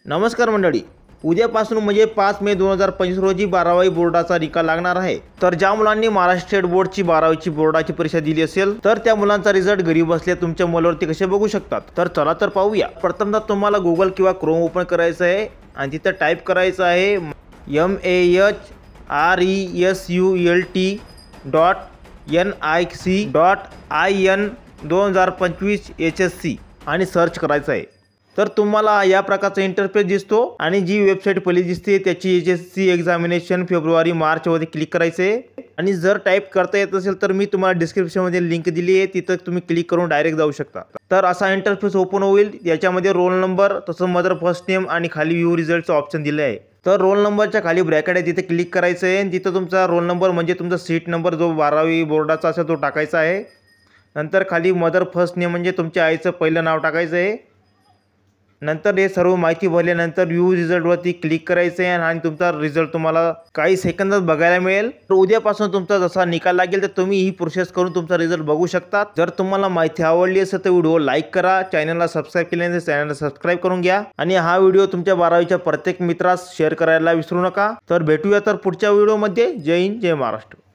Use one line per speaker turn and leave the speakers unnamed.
नमस्कार मंडळी, उद्यापासून म्हणजे 5 मे 2025 रोजी 12वी बोर्डाचा निकाल लागणार आहे। तर ज्या मुलांनी महाराष्ट्र स्टेट बोर्डची 12वीची बोर्डाची परीक्षा दिली असेल तर त्या मुलांचा रिझल्ट घरी बसल्या तुमच्या मोबाईलवरती कसे बघू शकतात तर चला तर पाहूया। प्रथमतः तुम्हाला गुगल किंवा क्रोम ओपन करायचं आहे आणि तिथे टाईप करायचं आहे mahrresult.nic.in2025 आणि सर्च करायचं आहे। तर तुम्हाला या प्रकारचा इंटरफेस दिसतो आणि जी वेबसाईट पहिली दिसते त्याची HSC एक्झामिनेशन फेब्रुवारी मार्च मध्ये क्लिक करायचे आणि जर टाईप करता येत असेल तर मी तुम्हाला डिस्क्रिप्शन मध्ये लिंक दिली आहे, तिथे तुम्ही क्लिक करून डायरेक्ट जाऊ शकता। तर असा इंटरफेस ओपन होईल। याच्यामध्ये रोल नंबर तसं मदर फर्स्ट नेम आणि खाली व्ह्यू रिझल्टचं ऑप्शन दिले आहे। तर रोल नंबरच्या खाली ब्रॅकेट आहे तिथे क्लिक करायचं आहे आणि तिथे तुमचा रोल नंबर म्हणजे तुमचा सीट नंबर जो 12वी बोर्डाचा असेल तो टाकायचा आहे। नंतर खाली मदर फर्स्ट नेम म्हणजे तुमच्या आईचं पहिलं नाव टाकायचं आहे। नंतर हे सर्व माहिती भरल्यानंतर व्ह्यू रिझल्टवरती क्लिक करायचं आहे आणि तुमचा रिझल्ट तुम्हाला काही सेकंदात बघायला मिळेल। तर उद्यापासून तुमचा जसा निकाल लागेल तर तुम्ही ही प्रोसेस करून तुमचा रिझल्ट बघू शकता। जर तुम्हाला माहिती आवडली असेल तर व्हिडिओ लाईक करा, चॅनलला सबस्क्राईब केले नसेल चॅनलला सबस्क्राईब करून घ्या आणि हा व्हिडिओ तुमच्या 12वीच्या प्रत्येक मित्रास शेअर करायला विसरू नका। तर भेटूया तर पुढच्या व्हिडिओमध्ये। जय हिंद, जय महाराष्ट्र।